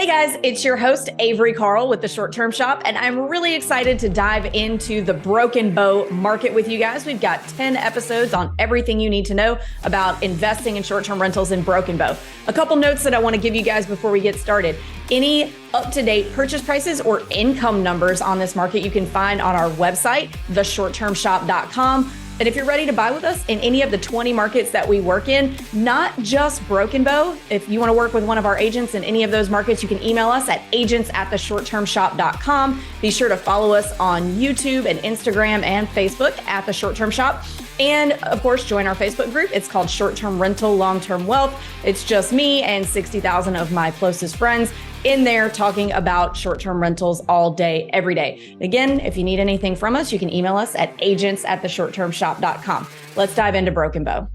guys, it's your host, Avery Carl with the Short Term Shop, and I'm really excited to dive into the Broken Bow market with you guys. We've got 10 episodes on everything you need to know about investing in short-term rentals in Broken Bow. A couple notes that I want to give you guys before we get started. Any up-to-date purchase prices or income numbers on this market you can find on our website, theshorttermshop.com. And if you're ready to buy with us in any of the 20 markets that we work in, not just Broken Bow, if you want to work with one of our agents in any of those markets, you can email us at agents@theshorttermshop.com. Be sure to follow us on YouTube and Instagram and Facebook at The Short Term Shop. And of course, join our Facebook group. It's called Short Term Rental, Long Term Wealth. It's just me and 60,000 of my closest friends in there talking about short-term rentals all day, every day. Again, if you need anything from us, you can email us at agents@theshorttermshop.com. Let's dive into Broken Bow.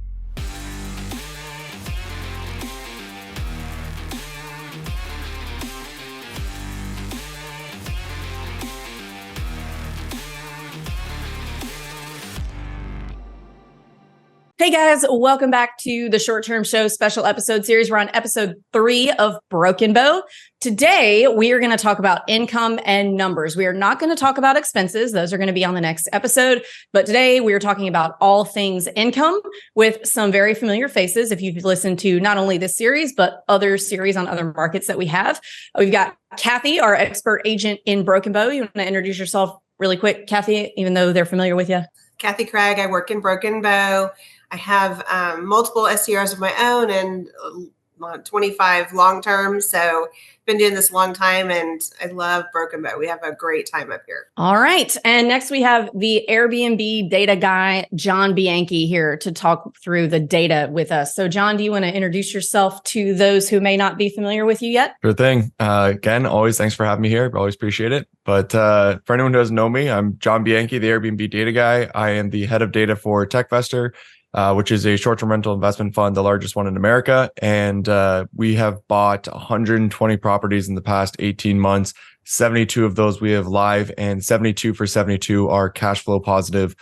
Hey guys, welcome back to the Short Term Show special episode series. We're on episode 3 of Broken Bow. Today, we are going to talk about income and numbers. We are not going to talk about expenses. Those are going to be on the next episode. But today, we are talking about all things income with some very familiar faces. If you've listened to not only this series, but other series on other markets that we have. We've got Kathy, our expert agent in Broken Bow. You want to introduce yourself really quick, Kathy, even though they're familiar with you? Kathy Craig. I work in Broken Bow. I have multiple STRs of my own and 25 long-term. So been doing this a long time and I love Broken Bow. We have a great time up here. All right. And next we have the Airbnb data guy, John Bianchi, here to talk through the data with us. So John, do you want to introduce yourself to those who may not be familiar with you yet? Sure thing. Again, always thanks for having me here. Always appreciate it. But for anyone who doesn't know me, I'm John Bianchi, the Airbnb data guy. I am the head of data for TechVestor, which is a short-term rental investment fund, the largest one in America. And we have bought 120 properties in the past 18 months. 72 of those we have live, and 72 for 72 are cash flow positive,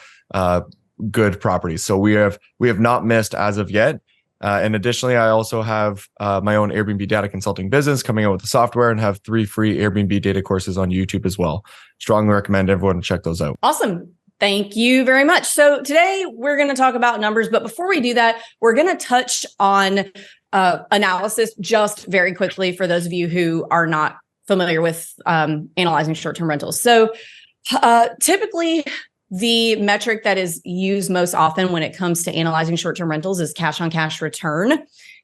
good properties. So we have not missed as of yet. And additionally, I also have my own Airbnb data consulting business coming out with the software and have 3 free Airbnb data courses on YouTube as well. Strongly recommend everyone to check those out. Awesome. Thank you very much. So today we're going to talk about numbers, but before we do that, we're going to touch on analysis just very quickly for those of you who are not familiar with analyzing short-term rentals. So typically the metric that is used most often when it comes to analyzing short-term rentals is cash-on-cash return.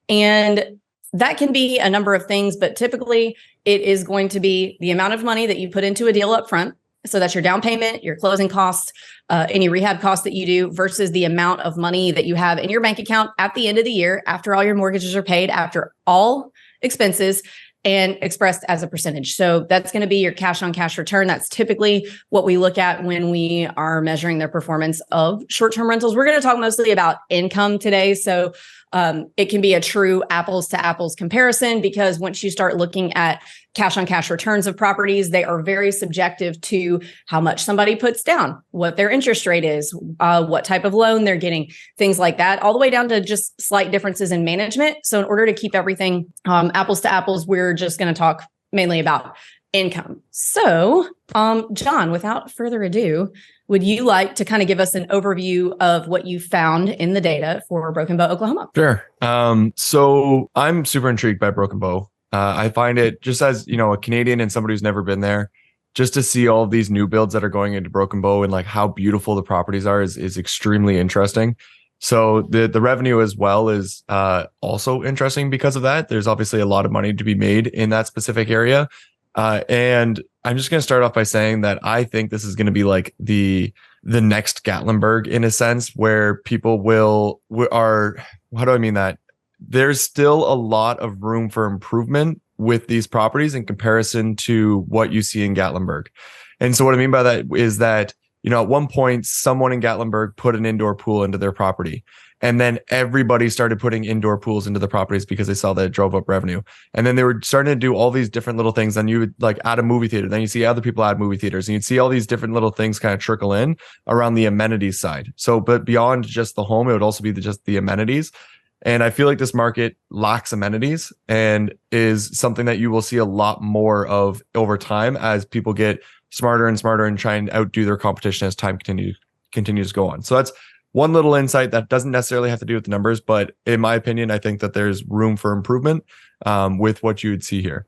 And that can be a number of things, but typically it is going to be the amount of money that you put into a deal up front. So that's your down payment, your closing costs, any rehab costs that you do versus the amount of money that you have in your bank account at the end of the year, after all your mortgages are paid, after all expenses, and expressed as a percentage. So that's going to be your cash on cash return. That's typically what we look at when we are measuring the performance of short-term rentals. We're going to talk mostly about income today. So it can be a true apples to apples comparison, because once you start looking at cash on cash returns of properties, they are very subjective to how much somebody puts down, what their interest rate is, what type of loan they're getting, things like that, all the way down to just slight differences in management. So in order to keep everything apples to apples, we're just going to talk mainly about income. So John, without further ado, would you like to kind of give us an overview of what you found in the data for Broken Bow, Oklahoma? Sure. So I'm super intrigued by Broken Bow. I find it, just as, you know, a Canadian and somebody who's never been there, just to see all of these new builds that are going into Broken Bow and like how beautiful the properties are is extremely interesting. So the revenue as well is also interesting because of that. There's obviously a lot of money to be made in that specific area. And I'm just going to start off by saying that I think this is going to be like the next Gatlinburg in a sense, where people how do I mean that? There's still a lot of room for improvement with these properties in comparison to what you see in Gatlinburg. And so what I mean by that is that, you know, at one point, someone in Gatlinburg put an indoor pool into their property. And then everybody started putting indoor pools into the properties because they saw that it drove up revenue. And then they were starting to do all these different little things. Then you would like add a movie theater. Then you see other people add movie theaters, and you'd see all these different little things kind of trickle in around the amenities side. So, but beyond just the home, it would also be just the amenities. And I feel like this market lacks amenities and is something that you will see a lot more of over time as people get smarter and smarter and try and outdo their competition as time continues to go on. So that's one little insight that doesn't necessarily have to do with the numbers, but in my opinion, I think that there's room for improvement with what you would see here.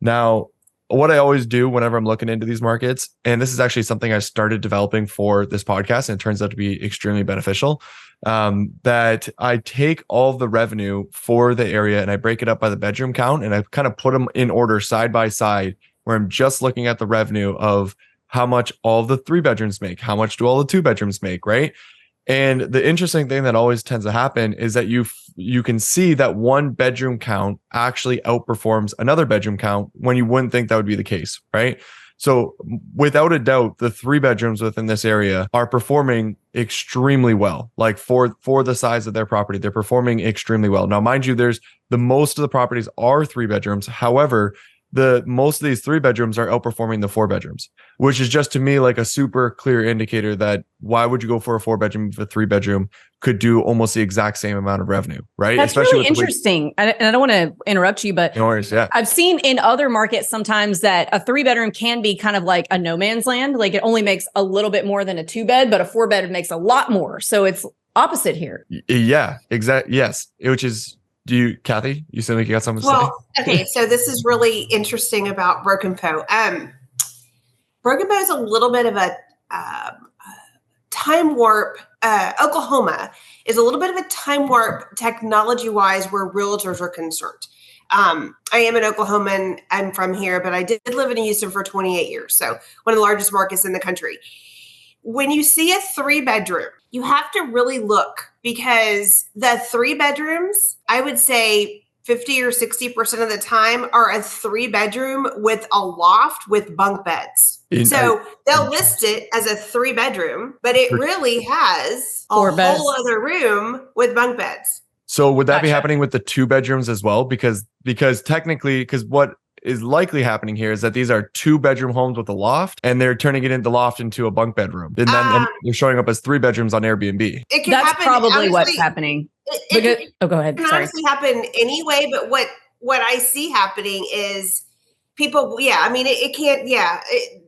Now, what I always do whenever I'm looking into these markets, and this is actually something I started developing for this podcast, and it turns out to be extremely beneficial, that I take all of the revenue for the area and I break it up by the bedroom count, and I kind of put them in order side by side, where I'm just looking at the revenue of how much all of the 3 bedrooms make, how much do all the 2 bedrooms make, right? And the interesting thing that always tends to happen is that you can see that 1 bedroom count actually outperforms another bedroom count when you wouldn't think that would be the case, right? So without a doubt, the 3 bedrooms within this area are performing extremely well. Like for the size of their property, they're performing extremely well. Now, mind you, most of the properties are 3 bedrooms. However, most of these 3 bedrooms are outperforming the 4 bedrooms, which is just to me like a super clear indicator that why would you go for a 4 bedroom if a 3 bedroom could do almost the exact same amount of revenue, right? That's Especially really interesting. And I don't want to interrupt you, but no worries, yeah. I've seen in other markets sometimes that a 3 bedroom can be kind of like a no man's land. Like it only makes a little bit more than a 2 bed, but a 4 bed makes a lot more. So it's opposite here. Yeah, exactly. Yes. Which is, Kathy, you seem like you got something to say? Okay. So this is really interesting about Broken Bow. Broken Bow is a little bit of a time warp. Oklahoma is a little bit of a time warp technology-wise where realtors are concerned. I am an Oklahoman. I'm from here, but I did live in Houston for 28 years. So one of the largest markets in the country. When you see a 3 bedroom, you have to really look because the 3 bedrooms, I would say 50 or 60% of the time are a 3 bedroom with a loft with bunk beds. So they'll list it as a 3 bedroom, but it really has a whole other room with bunk beds. So would that be happening with the 2 bedrooms as well? Because technically, what is likely happening here is that these are 2 bedroom homes with a loft, and they're turning it into loft into a bunk bedroom, and then they're showing up as 3 bedrooms on Airbnb. It can That's happen, probably honestly, what's happening. Go ahead. It can Sorry. honestly happen anyway, but what I see happening is people. Yeah, I mean, it can't. Yeah,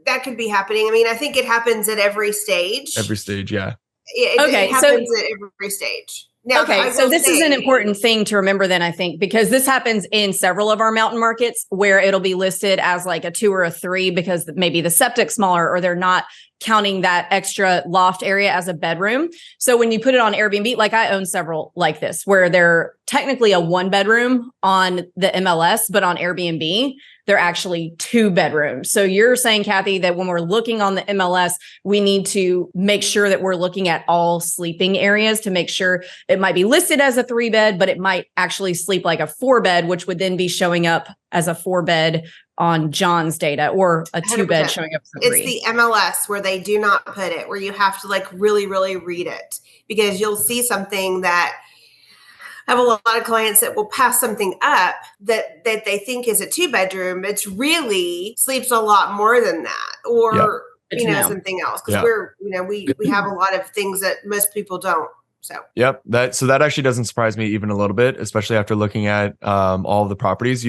that could be happening. I mean, I think it happens at every stage. Every stage, yeah. It happens at every stage. Now, so this is an important thing to remember then, I think, because this happens in several of our mountain markets where it'll be listed as like a 2 or a 3 because maybe the septic's smaller or they're not counting that extra loft area as a bedroom. So when you put it on Airbnb, like I own several like this, where they're technically a 1 bedroom on the MLS, but on Airbnb, they're actually 2 bedrooms. So you're saying, Kathy, that when we're looking on the MLS, we need to make sure that we're looking at all sleeping areas to make sure it might be listed as a 3 bed, but it might actually sleep like a 4 bed, which would then be showing up as a 4 bed on John's data, or a 2 bed 100%. Showing up as a 3. It's the MLS where they do not put it, where you have to like really, really read it, because you'll see something that I have a lot of clients that will pass something up that they think is a 2 bedroom. It's really sleeps a lot more than that, or something else. Because we have a lot of things that most people don't. So that actually doesn't surprise me even a little bit, especially after looking at all of the properties.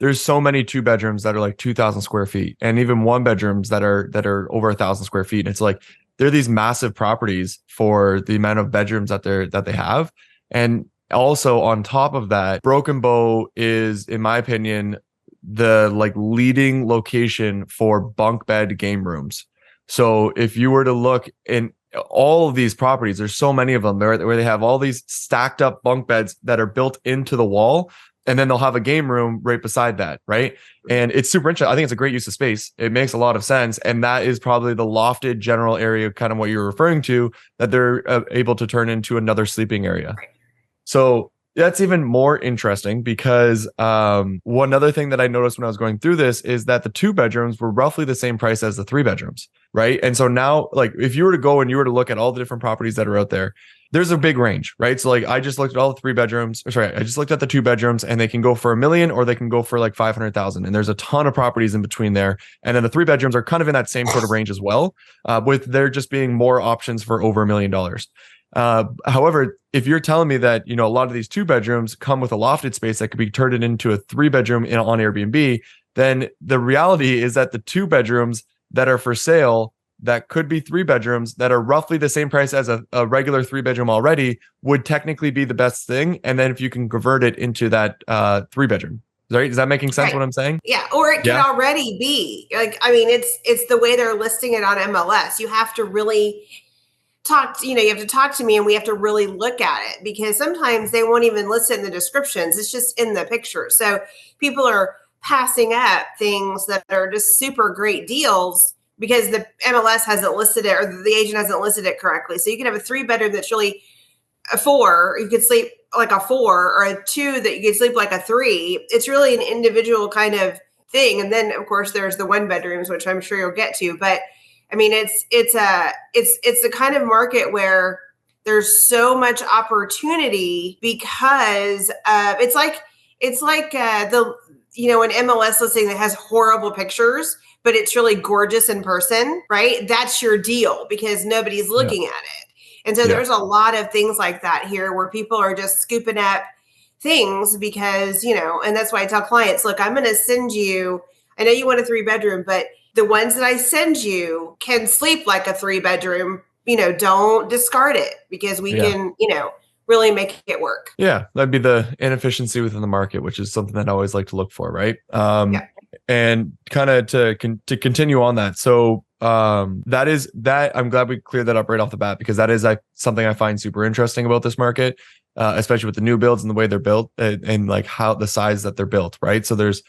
There's so many 2 bedrooms that are like 2,000 square feet, and even 1 bedrooms that are over 1,000 square feet. And it's like they're these massive properties for the amount of bedrooms that they have. And also on top of that, Broken Bow is, in my opinion, the like leading location for bunk bed game rooms. So if you were to look in all of these properties, there's so many of them where they have all these stacked up bunk beds that are built into the wall. And then they'll have a game room right beside that, right? And it's super interesting. I think it's a great use of space. It makes a lot of sense. And that is probably the lofted general area, kind of what you're referring to, that they're able to turn into another sleeping area. So that's even more interesting because one other thing that I noticed when I was going through this is that the 2 bedrooms were roughly the same price as the 3 bedrooms, right? And so now, like, if you were to go and you were to look at all the different properties that are out there, there's a big range, right? So like I just looked at all the 3 bedrooms. I just looked at the 2 bedrooms, and they can go for $1 million or they can go for like 500,000. And there's a ton of properties in between there. And then the 3 bedrooms are kind of in that same sort of range as well, with there just being more options for over $1 million. However, if you're telling me that, a lot of these 2 bedrooms come with a lofted space that could be turned into a 3 bedroom on Airbnb, then the reality is that the 2 bedrooms that are for sale that could be 3 bedrooms that are roughly the same price as a regular 3 bedroom already would technically be the best thing. And then if you can convert it into that 3 bedroom, right? Is that making sense what I'm saying? Yeah. Or it could already be like, I mean, it's the way they're listing it on MLS. You have to really you have to talk to me and we have to really look at it, because sometimes they won't even list it in the descriptions. It's just in the picture. So people are passing up things that are just super great deals because the MLS hasn't listed it, or the agent hasn't listed it correctly. So you can have a 3 bedroom that's really a 4. You could sleep like a 4, or a 2 that you could sleep like a 3. It's really an individual kind of thing. And then of course there's the 1 bedrooms, which I'm sure you'll get to. But I mean, it's the kind of market where there's so much opportunity because it's like the an MLS listing that has horrible pictures, but it's really gorgeous in person, right? That's your deal because nobody's looking at it. And so there's a lot of things like that here where people are just scooping up things because, and that's why I tell clients, look, I'm going to send you, I know you want a 3 bedroom, but the ones that I send you can sleep like a 3 bedroom, don't discard it because we can, really make it work. Yeah. That'd be the inefficiency within the market, which is something that I always like to look for. Right. And kind of to continue on that. So that is that. I'm glad we cleared that up right off the bat, because that is something I find super interesting about this market, especially with the new builds and the way they're built and like how the size that they're built. Right. So there's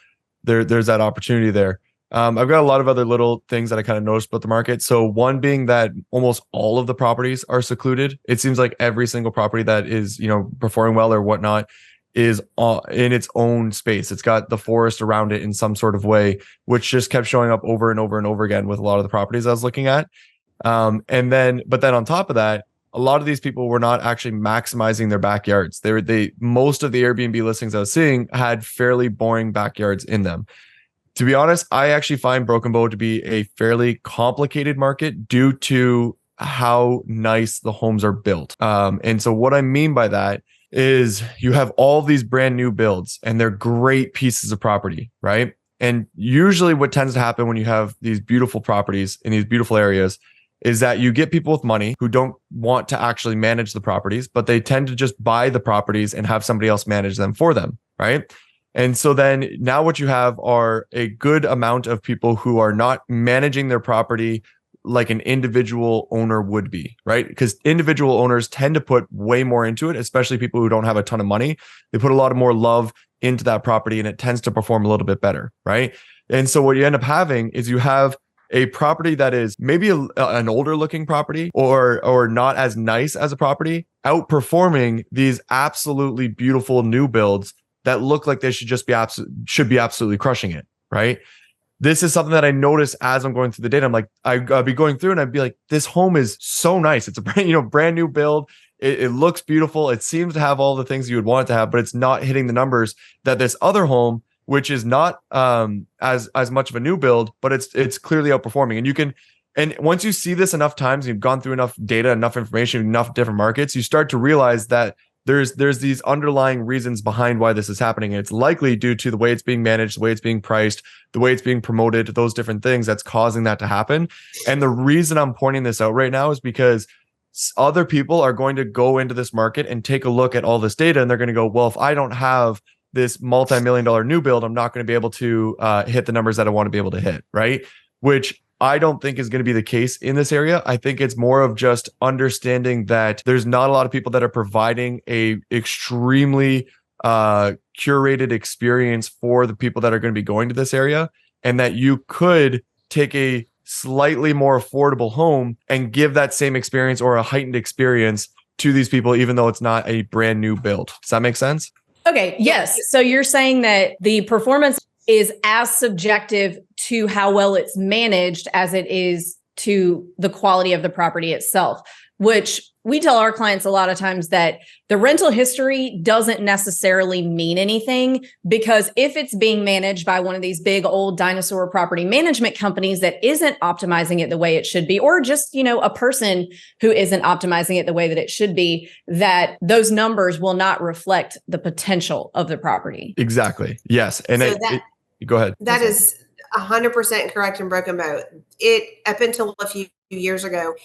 that opportunity there. I've got a lot of other little things that I kind of noticed about the market. So one being that almost all of the properties are secluded. It seems like every single property that is, performing well or whatnot is in its own space. It's got the forest around it in some sort of way, which just kept showing up over and over and over again with a lot of the properties I was looking at. But then on top of that, a lot of these people were not actually maximizing their backyards. Most of the Airbnb listings I was seeing had fairly boring backyards in them. To be honest, I actually find Broken Bow to be a fairly complicated market due to how nice the homes are built. And so what I mean by that is you have all these brand new builds and they're great pieces of property, right? And usually what tends to happen when you have these beautiful properties in these beautiful areas is that you get people with money who don't want to actually manage the properties, but they tend to just buy the properties and have somebody else manage them for them, right? And so then now what you have are a good amount of people who are not managing their property like an individual owner would be, right? Because individual owners tend to put way more into it, especially people who don't have a ton of money. They put a lot of more love into that property and it tends to perform a little bit better, right? And so what you end up having is you have a property that is maybe an older looking property or not as nice as a property outperforming these absolutely beautiful new builds that look like they should be absolutely crushing it, right? This is something that I notice as I'm going through the data. I'm like, I'll be going through and I'd be like, this home is so nice. It's a brand new build. It looks beautiful. It seems to have all the things you would want it to have, but it's not hitting the numbers that this other home, which is not as much of a new build, but it's clearly outperforming. And once you see this enough times, you've gone through enough data, enough information, enough different markets, you start to realize that there's these underlying reasons behind why this is happening. And it's likely due to the way it's being managed, the way it's being priced, the way it's being promoted, those different things that's causing that to happen. And the reason I'm pointing this out right now is because other people are going to go into this market and take a look at all this data. And they're going to go, well, if I don't have this multi-million-dollar new build, I'm not going to be able to hit the numbers that I want to be able to hit, right? Which I don't think is going to be the case in this area. I think it's more of just understanding that there's not a lot of people that are providing a extremely curated experience for the people that are going to be going to this area, and that you could take a slightly more affordable home and give that same experience or a heightened experience to these people, even though it's not a brand new build. Does that make sense? Okay. Yes. So you're saying that the performance is as subjective to how well it's managed as it is to the quality of the property itself, which we tell our clients a lot of times that the rental history doesn't necessarily mean anything, because if it's being managed by one of these big old dinosaur property management companies that isn't optimizing it the way it should be, or just, a person who isn't optimizing it the way that it should be, that those numbers will not reflect the potential of the property. Exactly. Yes. And So go ahead. That is 100% correct in Broken Bow. It, up until a few years ago,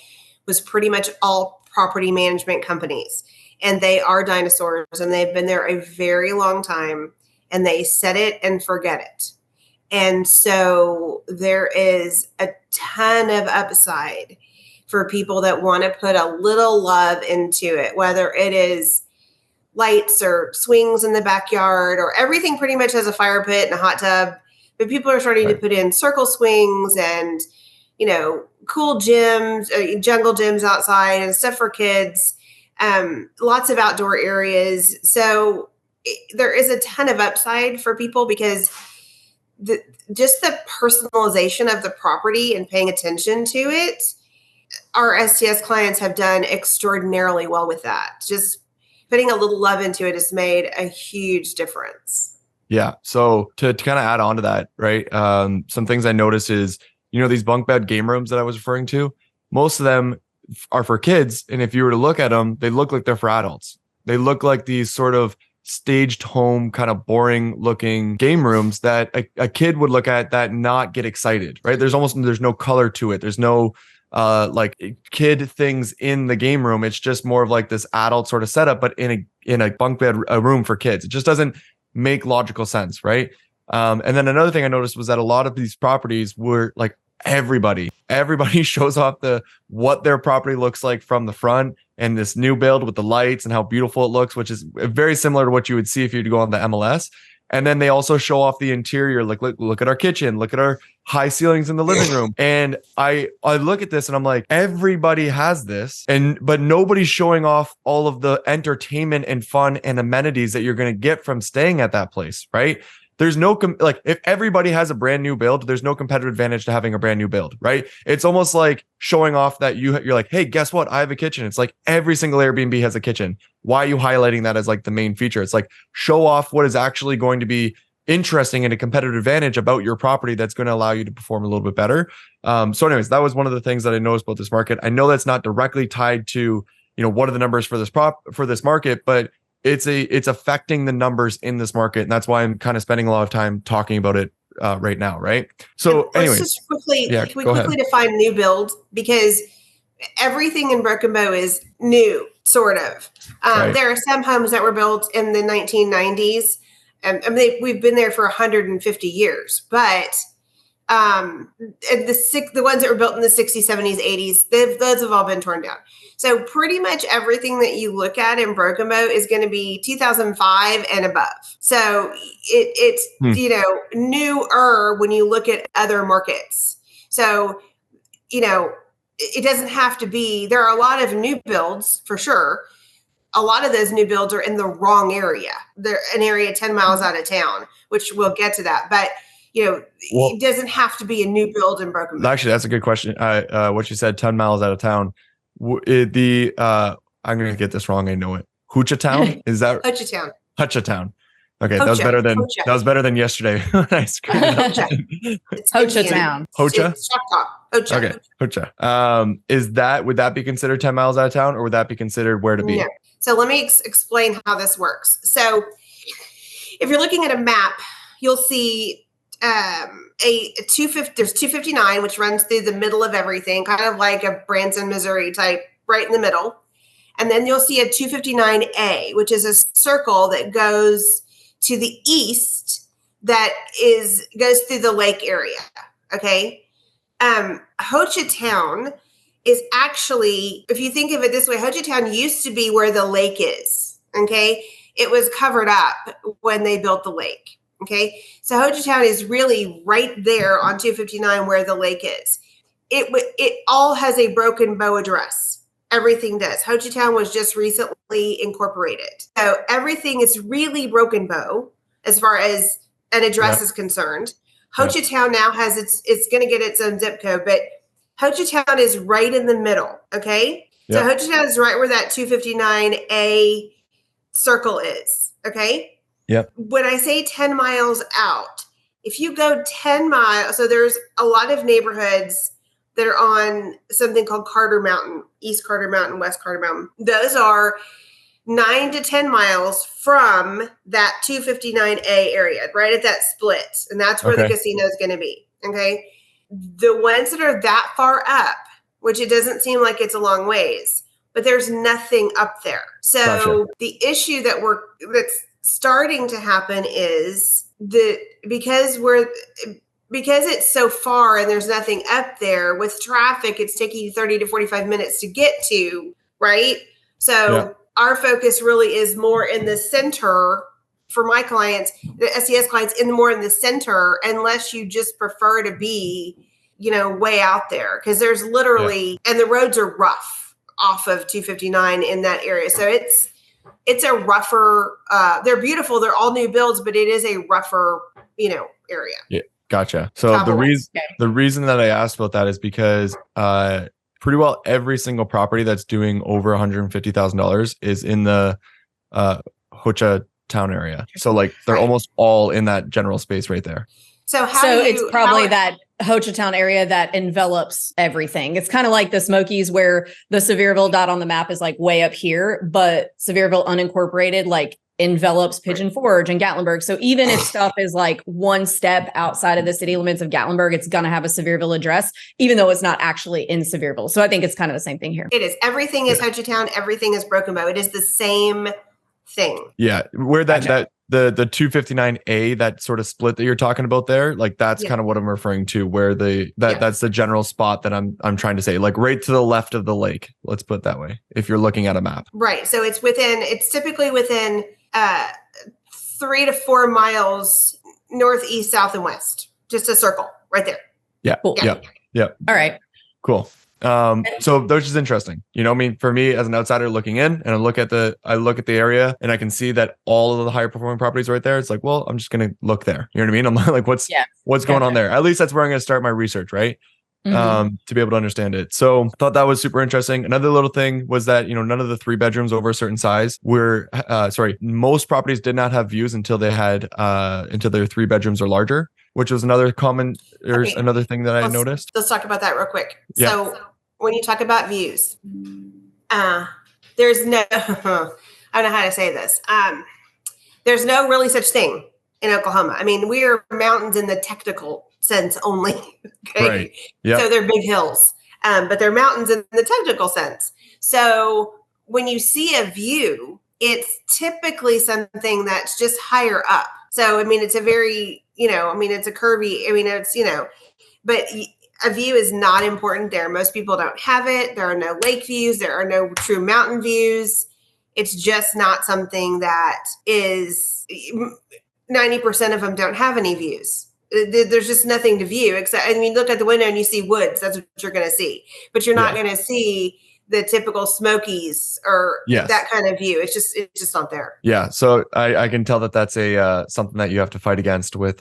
was pretty much all property management companies. And they are dinosaurs, and they've been there a very long time, and they set it and forget it. And so there is a ton of upside for people that want to put a little love into it, whether it is lights or swings in the backyard, or everything pretty much has a fire pit and a hot tub. But people are starting to put in circle swings and, cool gyms, jungle gyms outside and stuff for kids. Lots of outdoor areas. So there is a ton of upside for people, because just the personalization of the property and paying attention to it, our STS clients have done extraordinarily well with that. Just putting a little love into it has made a huge difference. Yeah. So to kind of add on to that, right? Some things I notice is, these bunk bed game rooms that I was referring to, most of them are for kids. And if you were to look at them, they look like they're for adults. They look like these sort of staged home, kind of boring looking game rooms that a kid would look at that not get excited, right? There's no color to it. There's no like kid things in the game room. It's just more of like this adult sort of setup, but in a bunk bed, a room for kids. It just doesn't make logical sense, right? And then another thing I noticed was that a lot of these properties were like everybody shows off what their property looks like from the front, and this new build with the lights and how beautiful it looks, which is very similar to what you would see if you go on the MLS. And then they also show off the interior, like look at our kitchen, look at our high ceilings in the living room. And I look at this and I'm like, everybody has this, but nobody's showing off all of the entertainment and fun and amenities that you're going to get from staying at that place, right? There's no, if everybody has a brand new build, there's no competitive advantage to having a brand new build, right? It's almost like showing off that you're like, hey, guess what? I have a kitchen. It's like every single Airbnb has a kitchen. Why are you highlighting that as like the main feature? It's like, show off what is actually going to be interesting and a competitive advantage about your property that's going to allow you to perform a little bit better. So anyways, that was one of the things that I noticed about this market. I know that's not directly tied to, what are the numbers for this market, but it's affecting the numbers in this market. And that's why I'm kind of spending a lot of time talking about it right now. Right. So anyway, just quickly, quickly define new build, because everything in Broken Bow is new, sort of. Right. There are some homes that were built in the 1990s. We've been there for 150 years, but the ones that were built in the 60s, 70s, 80s, those have all been torn down. So pretty much everything that you look at in Broken Bow is going to be 2005 and above. So it's newer when you look at other markets. So, it doesn't have to be, there are a lot of new builds for sure. A lot of those new builds are in the wrong area. They're an area 10 miles out of town, which we'll get to that. But it doesn't have to be a new build in Broken Bow. Actually, that's a good question. What you said, 10 miles out of town. I'm going to get this wrong. I know it. Hochatown? Is that? Hochatown. Hochatown. Okay, that was better than yesterday. Nice. Hochatown. Hocha? Hocha. Okay, Hocha. Would that be considered 10 miles out of town, or would that be considered where to be? No. So let me explain how this works. So if you're looking at a map, you'll see there's 259, which runs through the middle of everything, kind of like a Branson, Missouri type, right in the middle. And then you'll see a 259A, which is a circle that goes to the east that goes through the lake area. Okay. Hochatown is actually, if you think of it this way, Hochatown used to be where the lake is. Okay. It was covered up when they built the lake. Okay. So Hochatown is really right there on 259 where the lake is. It all has a Broken Bow address. Everything does. Hochatown was just recently incorporated. So everything is really Broken Bow as far as an address is concerned. Hochatown now has it's going to get its own zip code, but Hochatown is right in the middle. Okay. So Hochatown is right where that 259A circle is. Okay. Yep. When I say 10 miles out, if you go 10 miles, so there's a lot of neighborhoods that are on something called Carter Mountain, East Carter Mountain, West Carter Mountain. Those are 9 to 10 miles from that 259A area, right at that split. And that's where the casino is going to be. Okay. The ones that are that far up, which it doesn't seem like it's a long ways, but there's nothing up there. So the issue that's starting to happen is that because it's so far and there's nothing up there with traffic, it's taking you 30 to 45 minutes to get to, right? So our focus really is more in the center for my clients, the SES clients, more in the center, unless you just prefer to be, way out there. Because there's literally, and the roads are rough off of 259 in that area. So it's a rougher, they're beautiful. They're all new builds, but it is a rougher, area. Yeah. Gotcha. So the reason that I asked about that is because pretty well every single property that's doing over $150,000 is in the Hochatown area. So like they're almost all in that general space right there. So it's probably that Hochatown area that envelops everything. It's kind of like the Smokies, where the Sevierville dot on the map is like way up here, but Sevierville unincorporated like envelops Pigeon Forge and Gatlinburg. So even if stuff is like one step outside of the city limits of Gatlinburg, it's going to have a Sevierville address, even though it's not actually in Sevierville. So I think it's kind of the same thing here. It is. Everything is Hochatown. Everything is Broken Bow. It is the same thing. Yeah. Where the 259A, that sort of split that you're talking about there, like that's kind of what I'm referring to, where that's the general spot that I'm trying to say, like right to the left of the lake. Let's put it that way, if you're looking at a map. Right. So it's typically within 3 to 4 miles north, east, south, and west. Just a circle right there. Yeah. Cool. Yeah. All right. Cool. So that's just interesting. I mean, for me as an outsider looking in, and I look at the area and I can see that all of the higher performing properties right there. It's like, well, I'm just going to look there. You know what I mean? I'm like, what's going on there? At least that's where I'm going to start my research, right? To be able to understand it. So thought that was super interesting. Another little thing was that, none of the 3 bedrooms over a certain size most properties did not have views until they had, until their 3 bedrooms or larger, which was another another thing that I noticed. Let's talk about that real quick. Yeah. So when you talk about views, there's no, I don't know how to say this. There's no really such thing in Oklahoma. I mean, we are mountains in the technical sense only. Okay. Right. Yeah. So they're big hills, but they're mountains in the technical sense. So when you see a view, it's typically something that's just higher up. So, I mean, it's a very, it's a curvy, but a view is not important there. Most people don't have it. There are no lake views. There are no true mountain views. It's just not something that is, 90% of them don't have any views. There's just nothing to view except, look at the window and you see woods. That's what you're going to see, but you're not going to see the typical Smokies or that kind of view. It's just not there. Yeah. So I can tell that that's something that you have to fight against with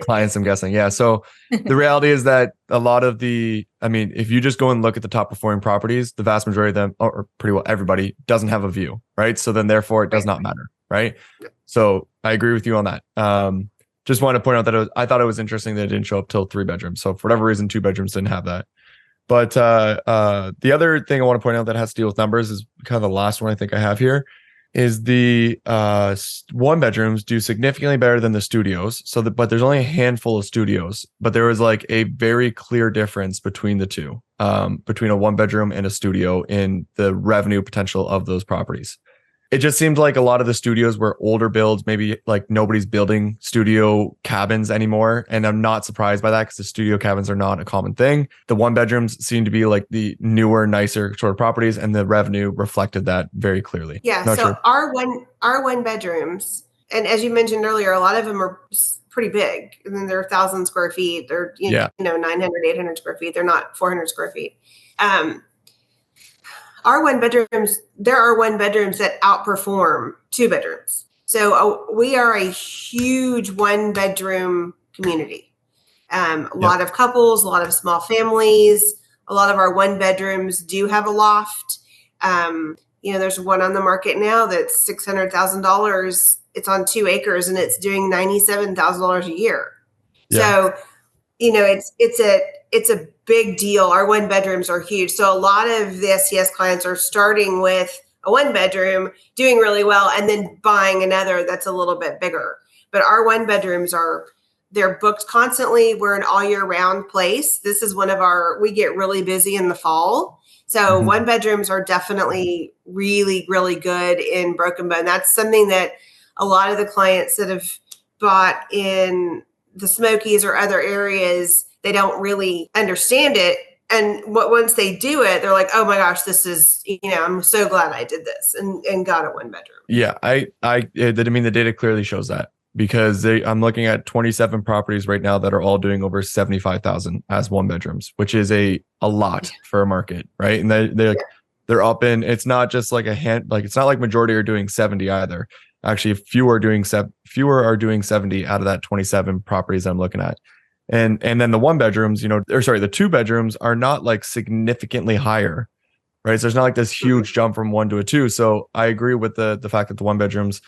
clients, I'm guessing. Yeah. So the reality is that a lot of if you just go and look at the top performing properties, the vast majority of them, or pretty well everybody, doesn't have a view, right? So then therefore it does not matter, right? So I agree with you on that. Just wanted to point out that I thought it was interesting that it didn't show up till 3 bedrooms. So for whatever reason, 2 bedrooms didn't have that. But the other thing I want to point out that has to deal with numbers is kind of the last one I think I have here is the 1 bedrooms do significantly better than the studios. But there's only a handful of studios, but there was like a very clear difference between the two, between a 1 bedroom and a studio in the revenue potential of those properties. It just seemed like a lot of the studios were older builds, maybe like nobody's building studio cabins anymore. And I'm not surprised by that because the studio cabins are not a common thing. The 1 bedrooms seem to be like the newer, nicer sort of properties, and the revenue reflected that very clearly. Yeah. So our one bedrooms, and as you mentioned earlier, a lot of them are pretty big. And then they're 1,000 square feet. They're, 900, 800 square feet. They're not 400 square feet. Our 1 bedrooms, there are 1 bedrooms that outperform 2 bedrooms. So we are a huge 1 bedroom community. A lot of couples, a lot of small families. A lot of our 1 bedrooms do have a loft. There's one on the market now that's $600,000. It's on 2 acres and it's doing $97,000 a year. Yeah. So, it's a big deal. Our 1 bedrooms are huge. So a lot of the SCS clients are starting with a 1 bedroom, doing really well, and then buying another that's a little bit bigger. But our 1 bedrooms they're booked constantly. We're an all year round place. This is we get really busy in the fall. So 1 bedrooms are definitely really, really good in Broken Bow. And that's something that a lot of the clients that have bought in the Smokies or other areas, they don't really understand it. And once they do it, they're like, oh my gosh, this is, I'm so glad I did this and got a 1 bedroom. Yeah. The data clearly shows that, because I'm looking at 27 properties right now that are all doing over 75,000 as 1 bedrooms, which is a lot for a market, right? And they're up in, it's not just like it's not like majority are doing 70 either. Actually, fewer are doing 70 out of that 27 properties I'm looking at. And then the 1 bedrooms, the 2 bedrooms are not like significantly higher, right? So there's not like this huge jump from 1 to a 2. So I agree with the fact that the 1 bedrooms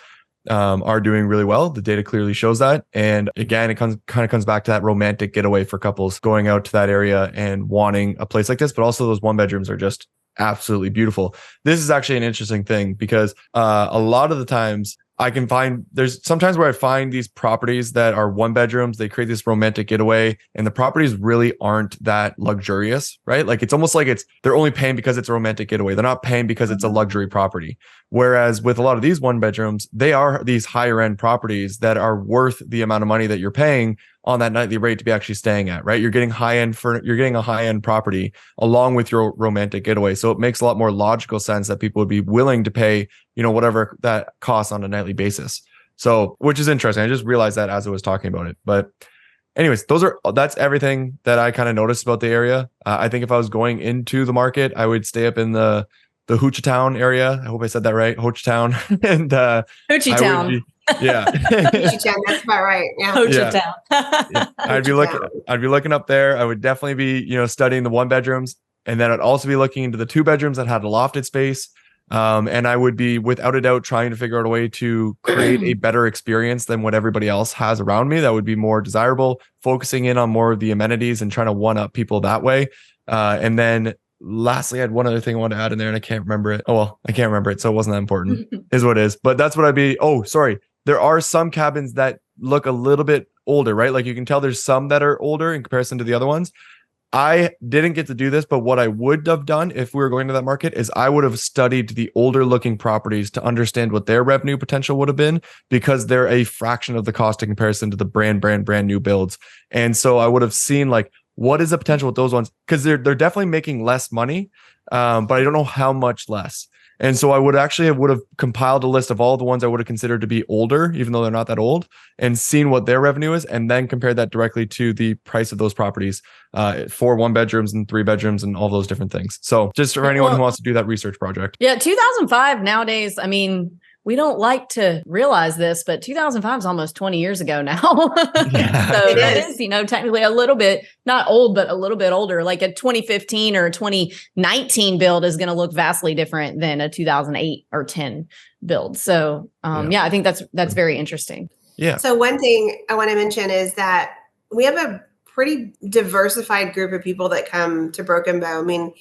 are doing really well. The data clearly shows that. And again, it kind of comes back to that romantic getaway for couples going out to that area and wanting a place like this. But also those 1 bedrooms are just absolutely beautiful. This is actually an interesting thing, because a lot of the times there's sometimes where I find these properties that are 1 bedrooms, they create this romantic getaway, and the properties really aren't that luxurious, right? Like it's almost like they're only paying because it's a romantic getaway. They're not paying because it's a luxury property. Whereas with a lot of these 1 bedrooms, they are these higher end properties that are worth the amount of money that you're paying on that nightly rate to be actually staying at, right? You're getting you're getting a high end property along with your romantic getaway. So it makes a lot more logical sense that people would be willing to pay, whatever that costs on a nightly basis. So, which is interesting. I just realized that as I was talking about it. But anyways, that's everything that I kind of noticed about the area. I think if I was going into the market, I would stay up in the Hochatown area. I hope I said that right. Hochatown. And Hochatown. Yeah. Hochatown, that's about right. Yeah. Hochatown. Yeah. I'd be looking up there. I would definitely be, studying the 1 bedrooms. And then I'd also be looking into the 2 bedrooms that had a lofted space. And I would be, without a doubt, trying to figure out a way to create a better experience than what everybody else has around me that would be more desirable, focusing in on more of the amenities and trying to one up people that way. And then lastly, I had one other thing I wanted to add in there and I can't remember it. Oh, well, I can't remember it. So it wasn't that important is what it is. But that's what I'd be. Oh, sorry. There are some cabins that look a little bit older, right? Like you can tell there's some that are older in comparison to the other ones. I didn't get to do this, but what I would have done if we were going to that market is I would have studied the older looking properties to understand what their revenue potential would have been, because they're a fraction of the cost in comparison to the brand new builds. And so I would have seen like, what is the potential with those ones? Because they're definitely making less money, but I don't know how much less. And so I would have compiled a list of all the ones I would have considered to be older, even though they're not that old, and seen what their revenue is, and then compared that directly to the price of those properties for 1 bedrooms and 3 bedrooms and all those different things. So just for anyone who wants to do that research project. Yeah, 2005 nowadays, I mean, we don't like to realize this, but 2005 is almost 20 years ago now. Yeah, so it is, technically a little bit, not old, but a little bit older. Like a 2015 or a 2019 build is going to look vastly different than a 2008 or 10 build. So I think that's very interesting. Yeah. So one thing I want to mention is that we have a pretty diversified group of people that come to Broken Bow. I mean,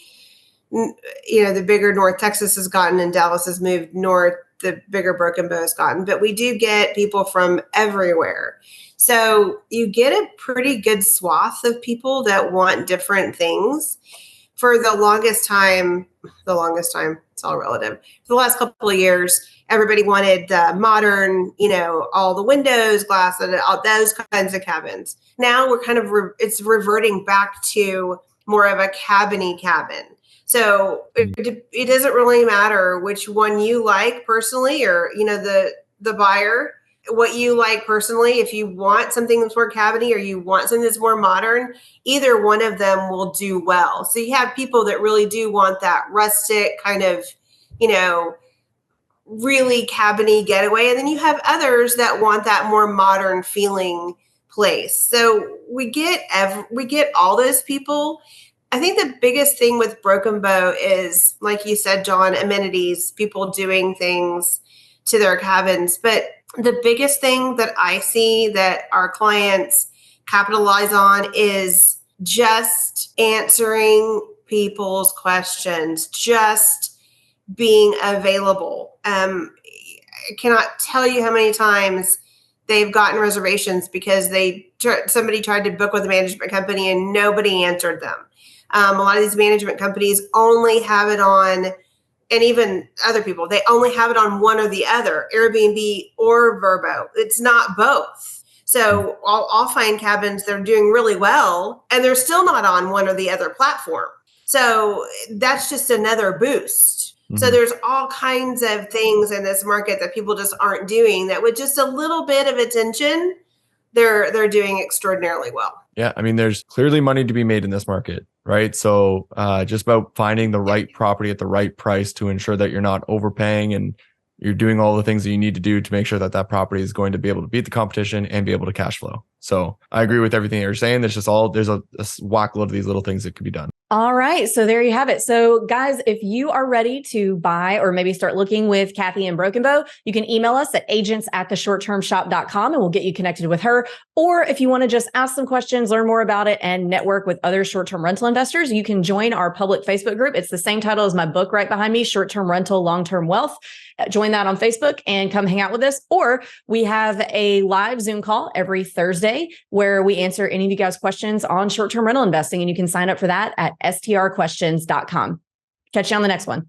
the bigger North Texas has gotten and Dallas has moved north, the bigger Broken Bow has gotten, but we do get people from everywhere. So you get a pretty good swath of people that want different things. For the longest time, it's all relative. For the last couple of years, everybody wanted modern, all the windows, glass, and all those kinds of cabins. Now we're kind of, it's reverting back to more of a cabin-y cabin. So it doesn't really matter which one you like personally, or, the buyer, what you like personally. If you want something that's more cabiny or you want something that's more modern, either one of them will do well. So you have people that really do want that rustic kind of, really cabiny getaway. And then you have others that want that more modern feeling place. So we get all those people. I think the biggest thing with Broken Bow is, like you said, John, amenities, people doing things to their cabins. But the biggest thing that I see that our clients capitalize on is just answering people's questions, just being available. I cannot tell you how many times they've gotten reservations because somebody tried to book with a management company and nobody answered them. A lot of these management companies only have it on, and even other people, they only have it on one or the other, Airbnb or Vrbo. It's not both. So I'll find cabins that are doing really well and they're still not on one or the other platform. So that's just another boost. Mm-hmm. So there's all kinds of things in this market that people just aren't doing that with just a little bit of attention, they're doing extraordinarily well. Yeah, I mean, there's clearly money to be made in this market, right? So just about finding the right property at the right price to ensure that you're not overpaying and you're doing all the things that you need to do to make sure that that property is going to be able to beat the competition and be able to cash flow. So I agree with everything that you're saying. There's a whack-load of these little things that could be done. All right. So there you have it. So guys, if you are ready to buy or maybe start looking with Kathy and Broken Bow, you can email us at agents@theshorttermshop.com and we'll get you connected with her. Or if you want to just ask some questions, learn more about it, and network with other short-term rental investors, you can join our public Facebook group. It's the same title as my book right behind me, Short-Term Rental, Long-Term Wealth. Join that on Facebook and come hang out with us. Or we have a live Zoom call every Thursday where we answer any of you guys' questions on short-term rental investing. And you can sign up for that at strquestions.com. Catch you on the next one.